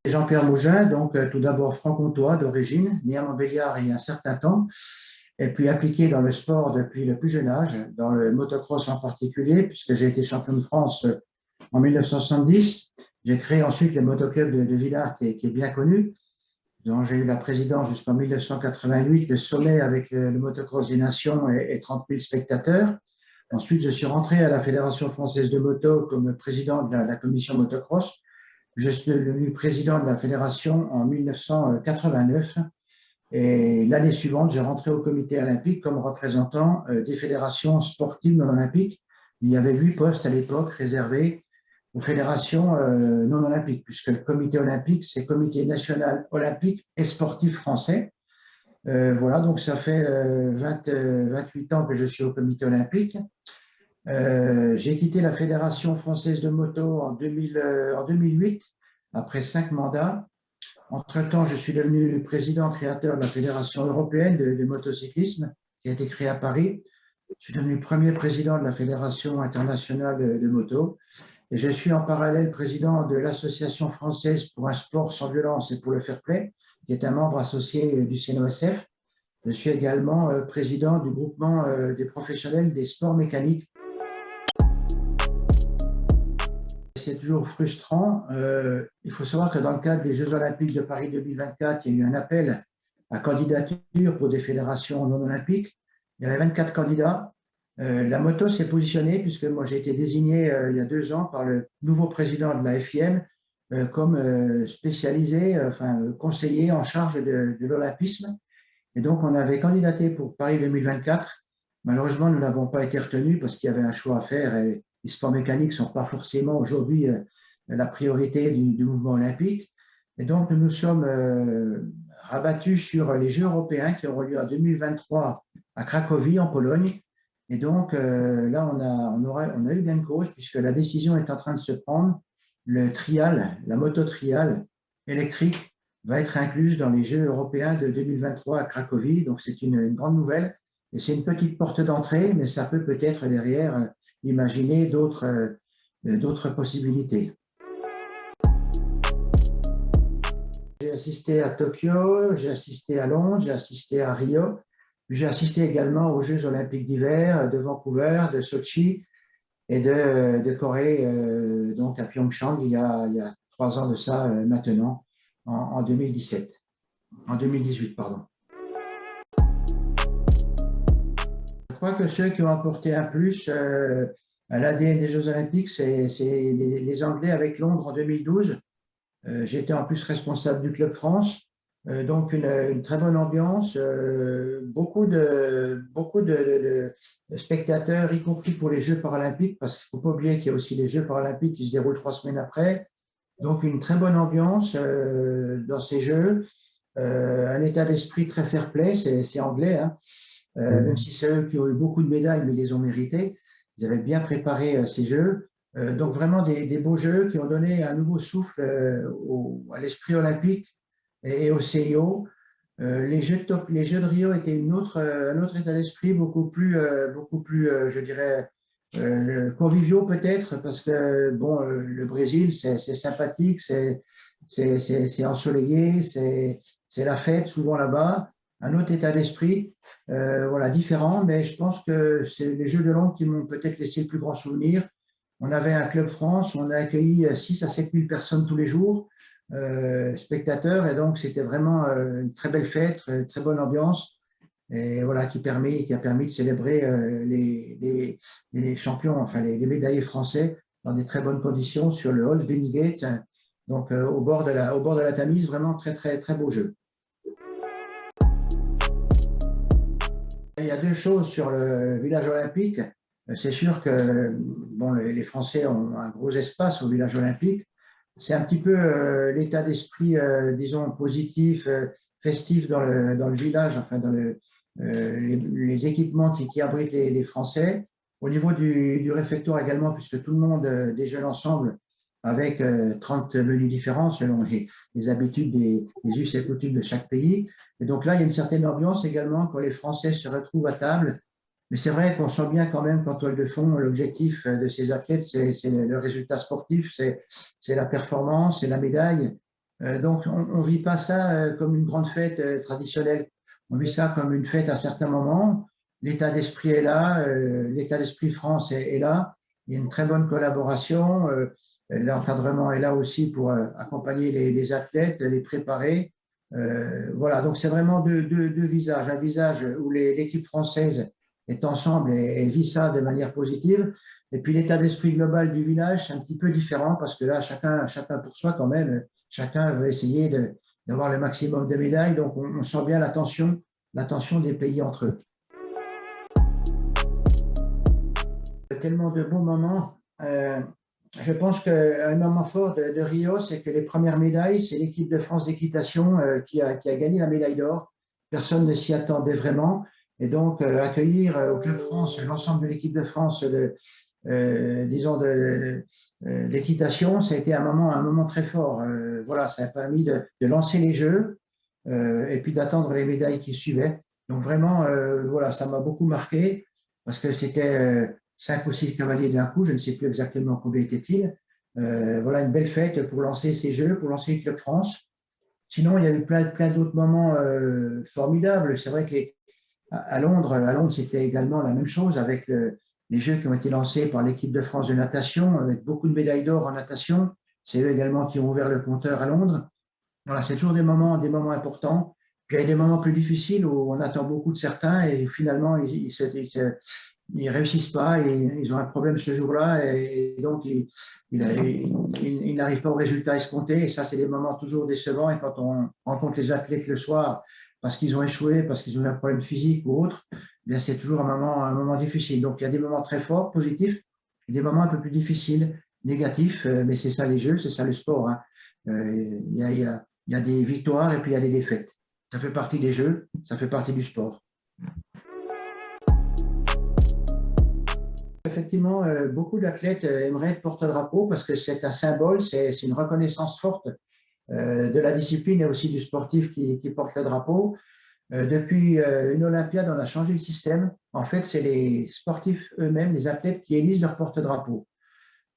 Jean-Pierre Mougin, donc tout d'abord franc-comtois d'origine, né à Montbéliard il y a un certain temps, et puis appliqué dans le sport depuis le plus jeune âge, dans le motocross en particulier, puisque j'ai été champion de France en 1970. J'ai créé ensuite le motoclub de Villars, qui est bien connu, dont j'ai eu la présidence jusqu'en 1988, le sommet avec le motocross des nations et 30 000 spectateurs. Ensuite, je suis rentré à la Fédération française de moto comme président de la commission motocross. Je suis devenu président de la fédération en 1989 et l'année suivante, j'ai rentré au comité olympique comme représentant des fédérations sportives non olympiques. Il y avait 8 postes à l'époque réservés aux fédérations non olympiques, puisque le comité olympique, c'est le comité national olympique et sportif français. Voilà, donc ça fait 28 ans que je suis au comité olympique. J'ai quitté la Fédération française de moto en 2008, après 5 mandats. Entre-temps, je suis devenu le président créateur de la Fédération européenne de motocyclisme, qui a été créée à Paris. Je suis devenu premier président de la Fédération internationale de moto. Et je suis en parallèle président de l'Association française pour un sport sans violence et pour le fair play, qui est un membre associé du CNOSF. Je suis également président du groupement des professionnels des sports mécaniques. C'est toujours frustrant. Il faut savoir que dans le cadre des Jeux olympiques de Paris 2024, il y a eu un appel à candidature pour des fédérations non olympiques. Il y avait 24 candidats. La moto s'est positionnée, puisque moi j'ai été désigné il y a 2 ans par le nouveau président de la FIM comme spécialisé, enfin conseiller en charge de l'olympisme. Et donc on avait candidaté pour Paris 2024. Malheureusement, nous n'avons pas été retenus parce qu'il y avait un choix à faire et les sports mécaniques ne sont pas forcément aujourd'hui la priorité du mouvement olympique. Et donc, nous nous sommes rabattus sur les Jeux européens qui auront lieu en 2023 à Cracovie, en Pologne. Et donc, là, on a eu gain de cause puisque la décision est en train de se prendre. Le trial, la moto trial électrique va être incluse dans les Jeux européens de 2023 à Cracovie. Donc, c'est une grande nouvelle. Et c'est une petite porte d'entrée, mais ça peut peut-être derrière imaginer d'autres possibilités. J'ai assisté à Tokyo, j'ai assisté à Londres, j'ai assisté à Rio, j'ai assisté également aux Jeux olympiques d'hiver de Vancouver, de Sochi et de Corée, donc à Pyeongchang, il y a 3 ans de ça maintenant, en 2017, en 2018, pardon. Je crois que ceux qui ont apporté un plus à l'ADN des Jeux olympiques, c'est les Anglais avec Londres en 2012. J'étais en plus responsable du Club France, donc une très bonne ambiance, beaucoup de spectateurs, y compris pour les Jeux paralympiques, parce qu'il ne faut pas oublier qu'il y a aussi les Jeux paralympiques qui se déroulent 3 semaines après. Donc une très bonne ambiance dans ces Jeux, un état d'esprit très fair-play, c'est anglais, hein. Même si c'est eux qui ont eu beaucoup de médailles, mais ils les ont méritées. Ils avaient bien préparé ces Jeux. Donc vraiment des beaux Jeux qui ont donné un nouveau souffle à l'esprit olympique et au CIO. Les Jeux de Rio étaient un autre état d'esprit, beaucoup plus, je dirais, conviviaux peut-être, parce que bon, le Brésil, c'est sympathique, c'est ensoleillé, c'est la fête souvent là-bas. Un autre état d'esprit, voilà, différent, mais je pense que c'est les Jeux de Londres qui m'ont peut-être laissé le plus grand souvenir. On avait un Club France, on a accueilli 6 à 7 000 personnes tous les jours, spectateurs, et donc c'était vraiment une très belle fête, très bonne ambiance, et voilà, qui a permis de célébrer les champions, enfin les médaillés français dans des très bonnes conditions sur le hall Benigate, donc au bord de la Tamise, vraiment très, très, très beau jeu. Il y a 2 choses sur le village olympique. C'est sûr que bon, les Français ont un gros espace au village olympique. C'est un petit peu l'état d'esprit, disons, positif, festif dans le village, enfin dans les équipements qui abritent les Français. Au niveau du réfectoire également, puisque tout le monde déjeune ensemble avec 30 menus différents selon les habitudes des us et coutumes de chaque pays. Et donc là, il y a une certaine ambiance également quand les Français se retrouvent à table. Mais c'est vrai qu'on sent bien quand même qu'en toile de fond, l'objectif de ces athlètes, c'est le résultat sportif, c'est la performance, c'est la médaille. Donc, on ne vit pas ça comme une grande fête traditionnelle. On vit ça comme une fête à certains moments. L'état d'esprit est là, l'état d'esprit France est là. Il y a une très bonne collaboration. L'encadrement est là aussi pour accompagner les athlètes, les préparer. Voilà, donc c'est vraiment deux visages. Un visage où l'équipe française est ensemble et vit ça de manière positive. Et puis l'état d'esprit global du village, c'est un petit peu différent parce que là, chacun pour soi quand même. Chacun veut essayer d'avoir le maximum de médailles. Donc, on sent bien la tension des pays entre eux. Tellement de beaux moments. Je pense qu'un moment fort de Rio, c'est que les premières médailles, c'est l'équipe de France d'équitation qui a gagné la médaille d'or. Personne ne s'y attendait vraiment. Et donc, accueillir au Club France l'ensemble de l'équipe de France disons, d'équitation, ça a été un moment très fort. Voilà, ça a permis de lancer les Jeux et puis d'attendre les médailles qui suivaient. Donc vraiment, voilà, ça m'a beaucoup marqué parce que c'était 5 ou 6 cavaliers d'un coup, je ne sais plus exactement combien était-il. Voilà, une belle fête pour lancer ces Jeux, pour lancer le Club France. Sinon, il y a eu plein d'autres moments formidables. C'est vrai que à Londres, c'était également la même chose avec les Jeux qui ont été lancés par l'équipe de France de natation, avec beaucoup de médailles d'or en natation. C'est eux également qui ont ouvert le compteur à Londres. Voilà, c'est toujours des moments importants. Puis il y a des moments plus difficiles où on attend beaucoup de certains et finalement ils réussissent pas et ils ont un problème ce jour-là et donc ils n'arrivent pas au résultat escompté. Et ça, c'est des moments toujours décevants. Et quand on rencontre les athlètes le soir parce qu'ils ont échoué, parce qu'ils ont eu un problème physique ou autre, eh bien c'est toujours un moment difficile. Donc il y a des moments très forts, positifs, et des moments un peu plus difficiles, négatifs. Mais c'est ça les jeux, c'est ça le sport, hein. Il y a des victoires et puis il y a des défaites. Ça fait partie des jeux, ça fait partie du sport. Effectivement, beaucoup d'athlètes aimeraient être porte-drapeau parce que c'est un symbole, c'est une reconnaissance forte de la discipline et aussi du sportif qui porte le drapeau. Depuis une Olympiade, on a changé le système. En fait, c'est les sportifs eux-mêmes, les athlètes qui élisent leur porte-drapeau.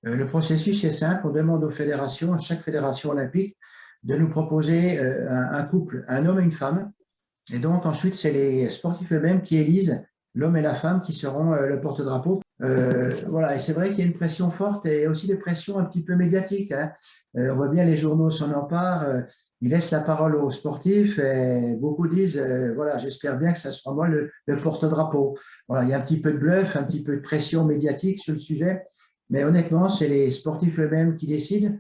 Le processus est simple, on demande aux fédérations, à chaque fédération olympique, de nous proposer un couple, un homme et une femme. Et donc ensuite, c'est les sportifs eux-mêmes qui élisent l'homme et la femme qui seront le porte-drapeau. Voilà, et c'est vrai qu'il y a une pression forte et aussi des pressions un petit peu médiatiques, hein. On voit bien les journaux s'en emparent, ils laissent la parole aux sportifs et beaucoup disent, voilà, j'espère bien que ça sera moi le porte-drapeau. Voilà, il y a un petit peu de bluff, un petit peu de pression médiatique sur le sujet, mais honnêtement, c'est les sportifs eux-mêmes qui décident.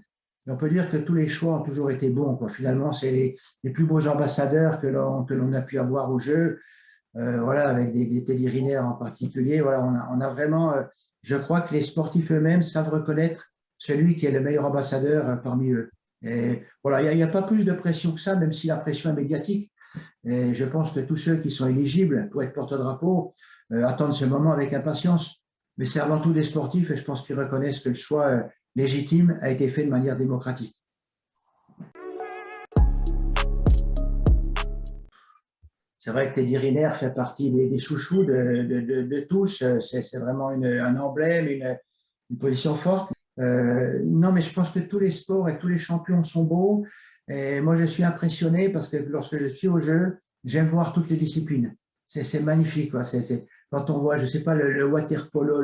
Et on peut dire que tous les choix ont toujours été bons, quoi. Finalement, c'est les plus beaux ambassadeurs que l'on a pu avoir au jeu. Voilà, avec des télérinaires en particulier. Voilà, on a vraiment, je crois que les sportifs eux-mêmes savent reconnaître celui qui est le meilleur ambassadeur parmi eux. Et voilà, il n'y a pas plus de pression que ça, même si la pression est médiatique. Et je pense que tous ceux qui sont éligibles pour être porte-drapeau attendent ce moment avec impatience. Mais c'est avant tout des sportifs et je pense qu'ils reconnaissent que le choix légitime a été fait de manière démocratique. C'est vrai que Teddy Riner fait partie des chouchous de tous. C'est vraiment un emblème, une position forte. Non, mais je pense que tous les sports et tous les champions sont beaux. Et moi, je suis impressionné parce que lorsque je suis au jeu, j'aime voir toutes les disciplines. C'est magnifique, quoi. Quand on voit, je sais pas, le water-polo,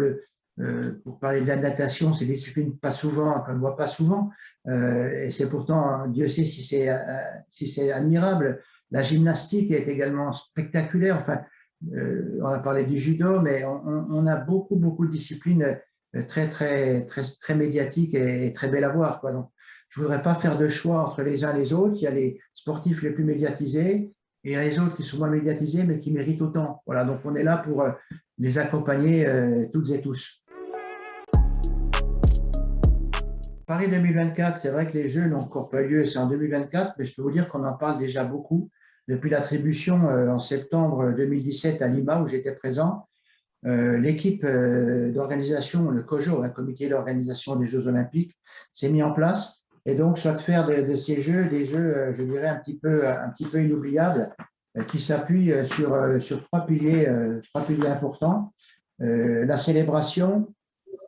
pour parler de la natation, c'est des disciplines pas souvent, qu'on ne voit pas souvent. Et c'est pourtant, Dieu sait si c'est admirable. La gymnastique est également spectaculaire. Enfin, on a parlé du judo, mais on a beaucoup de disciplines très médiatiques et très belles à voir, quoi. Donc, je voudrais pas faire de choix entre les uns et les autres. Il y a les sportifs les plus médiatisés et les autres qui sont moins médiatisés, mais qui méritent autant. Voilà. Donc, on est là pour les accompagner toutes et tous. Paris 2024, c'est vrai que les Jeux n'ont encore pas lieu, c'est en 2024, mais je peux vous dire qu'on en parle déjà beaucoup depuis l'attribution en septembre 2017 à Lima, où j'étais présent. L'équipe d'organisation, le COJO, un comité d'organisation des Jeux Olympiques, s'est mis en place et donc souhaite faire de ces Jeux des Jeux, je dirais, un petit peu inoubliables, qui s'appuient sur trois piliers importants. La célébration,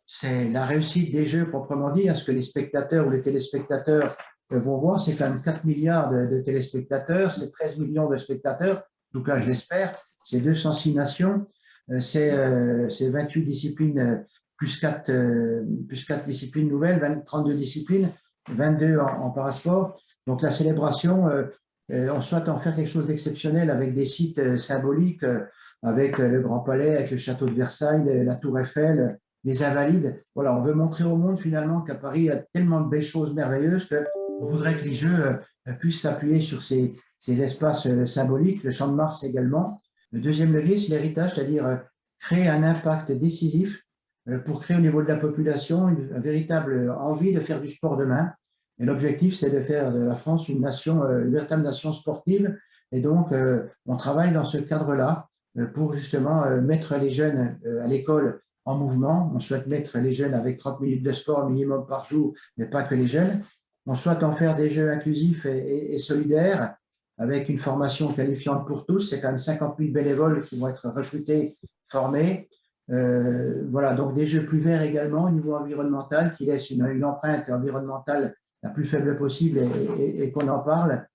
c'est la réussite des Jeux proprement dit, à ce que les spectateurs ou les téléspectateurs vont voir, c'est quand même 4 milliards de téléspectateurs, c'est 13 millions de spectateurs, en tout cas je l'espère, c'est 206 nations, c'est 28 disciplines plus 4 disciplines nouvelles, 32 disciplines, 22 en parasport. Donc la célébration, on souhaite en faire quelque chose d'exceptionnel avec des sites symboliques, avec le Grand Palais, avec le Château de Versailles, la Tour Eiffel, les Invalides. Voilà, on veut montrer au monde finalement qu'à Paris, il y a tellement de belles choses merveilleuses qu'on voudrait que les Jeux puissent s'appuyer sur ces espaces symboliques, le Champ de Mars également. Le deuxième levier, c'est l'héritage, c'est-à-dire créer un impact décisif pour créer au niveau de la population une véritable envie de faire du sport demain. Et l'objectif, c'est de faire de la France une nation, une véritable nation sportive. Et donc, on travaille dans ce cadre-là pour justement mettre les jeunes à l'école en mouvement. On souhaite mettre les jeunes avec 30 minutes de sport minimum par jour, mais pas que les jeunes. On souhaite en faire des jeux inclusifs et solidaires avec une formation qualifiante pour tous. C'est quand même 50 000 bénévoles qui vont être recrutés, formés. Voilà, donc des jeux plus verts également au niveau environnemental qui laissent une empreinte environnementale la plus faible possible et qu'on en parle.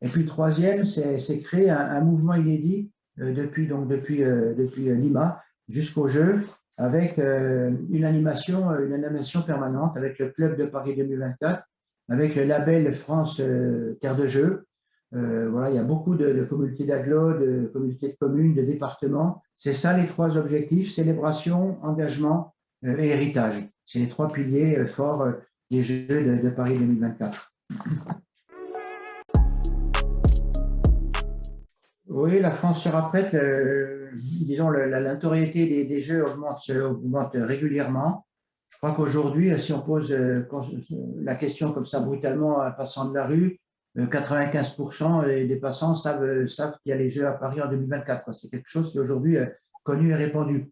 Et puis le troisième, c'est créer un mouvement inédit depuis Lima jusqu'aux Jeux avec une animation permanente avec le Club de Paris 2024, avec le label France Terre de Jeux. Voilà, il y a beaucoup de communautés d'agglos, de communautés de communes, de départements. C'est ça les trois objectifs, célébration, engagement et héritage. C'est les trois piliers forts des Jeux de Paris 2024. Oui, la France sera prête. Disons, la notoriété des Jeux augmente régulièrement. Je crois qu'aujourd'hui, si on pose la question comme ça brutalement à un passant de la rue, 95% des passants savent qu'il y a les Jeux à Paris en 2024. C'est quelque chose qui est aujourd'hui connu et répandu.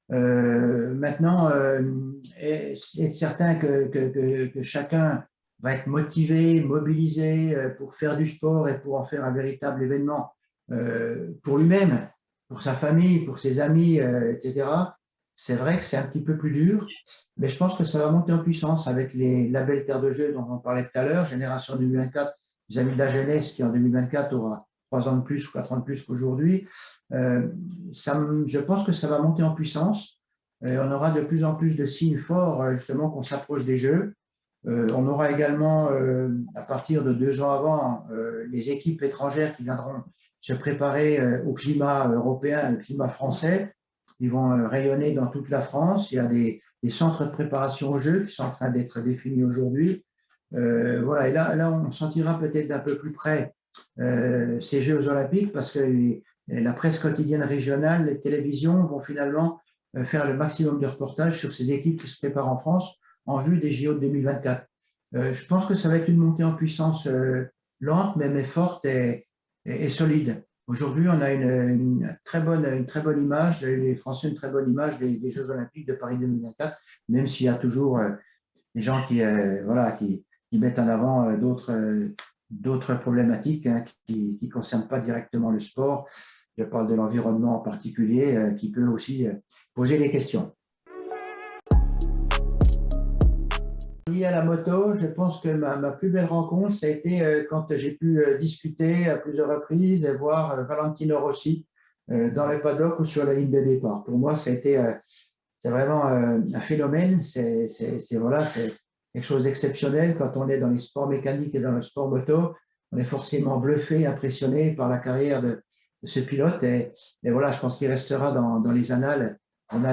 Maintenant, être certain que chacun va être motivé, mobilisé pour faire du sport et pour en faire un véritable événement pour lui-même, pour sa famille, pour ses amis, etc. C'est vrai que c'est un petit peu plus dur, mais je pense que ça va monter en puissance avec les labels Terre de Jeux dont on parlait tout à l'heure, Génération 2024, les amis de la jeunesse qui en 2024 aura 3 ans de plus ou 4 ans de plus qu'aujourd'hui. Je pense que ça va monter en puissance. On aura de plus en plus de signes forts justement qu'on s'approche des Jeux. On aura également, à partir de 2 ans avant, les équipes étrangères qui viendront se préparer au climat européen, au climat français. Ils vont rayonner dans toute la France. Il y a des centres de préparation aux Jeux qui sont en train d'être définis aujourd'hui. Voilà, et là, on sentira peut-être d'un peu plus près ces Jeux olympiques parce que la presse quotidienne régionale, les télévisions vont finalement faire le maximum de reportages sur ces équipes qui se préparent en France en vue des JO de 2024. Je pense que ça va être une montée en puissance lente, mais forte et solide. Aujourd'hui, on a une très bonne image, les Français ont une très bonne image des Jeux Olympiques de Paris 2024, même s'il y a toujours des gens qui mettent en avant d'autres problématiques qui ne concernent pas directement le sport. Je parle de l'environnement en particulier, qui peut aussi poser des questions. Lié à la moto, je pense que ma plus belle rencontre, ça a été quand j'ai pu discuter à plusieurs reprises et voir Valentino Rossi dans les paddocks ou sur la ligne de départ. Pour moi, c'est vraiment un phénomène. C'est quelque chose d'exceptionnel quand on est dans les sports mécaniques et dans le sport moto. On est forcément bluffé, impressionné par la carrière de ce pilote. Et voilà, je pense qu'il restera dans les annales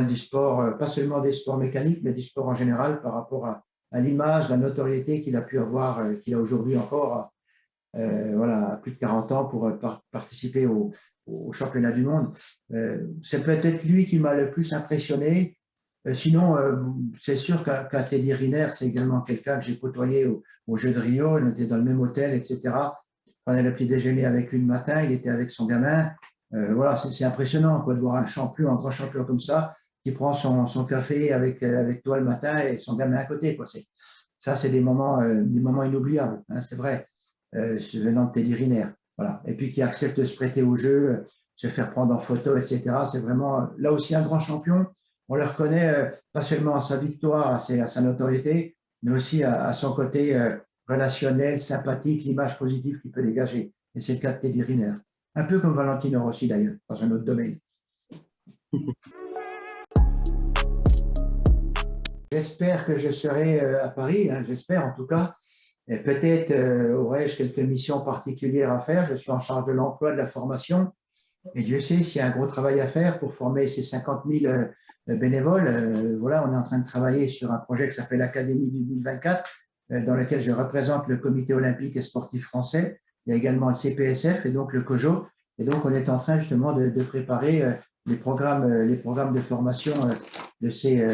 du sport, pas seulement des sports mécaniques, mais du sport en général par rapport à l'image, la notoriété qu'il a pu avoir, qu'il a aujourd'hui encore, à plus de 40 ans pour participer au championnat du monde. C'est peut-être lui qui m'a le plus impressionné. Sinon, c'est sûr qu'un Teddy Riner, c'est également quelqu'un que j'ai côtoyé au Jeux de Rio. On était dans le même hôtel, etc. On prenait le petit déjeuner avec lui le matin. Il était avec son gamin. Voilà, c'est impressionnant de voir un grand champion comme ça qui prend son café avec toi le matin et son gamin à côté. Ça, c'est des moments inoubliables, c'est vrai, venant de Teddy Riner. Voilà. Et puis qui accepte de se prêter au jeu, se faire prendre en photo, etc. C'est vraiment, là aussi, un grand champion. On le reconnaît pas seulement à sa victoire, à sa notoriété, mais aussi à son côté relationnel, sympathique, l'image positive qu'il peut dégager. Et c'est le cas de Teddy Riner. Un peu comme Valentino Rossi d'ailleurs, dans un autre domaine. J'espère que je serai à Paris, hein, j'espère en tout cas. Et peut-être aurai-je quelques missions particulières à faire. Je suis en charge de l'emploi, de la formation. Et Dieu sait s'il y a un gros travail à faire pour former ces 50 000 bénévoles. Voilà, on est en train de travailler sur un projet qui s'appelle l'Académie du 2024, dans lequel je représente le Comité olympique et sportif français. Il y a également le CPSF et donc le COJO. Et donc, on est en train justement de préparer les programmes de formation de ces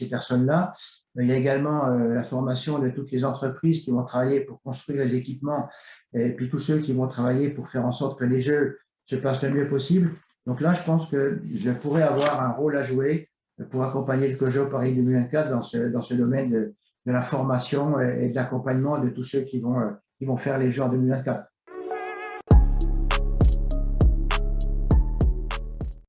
personnes-là. Il y a également la formation de toutes les entreprises qui vont travailler pour construire les équipements et puis tous ceux qui vont travailler pour faire en sorte que les Jeux se passent le mieux possible. Donc là, je pense que je pourrais avoir un rôle à jouer pour accompagner le COJO Paris 2024 dans ce domaine de la formation et de l'accompagnement de tous ceux qui vont faire les Jeux en 2024.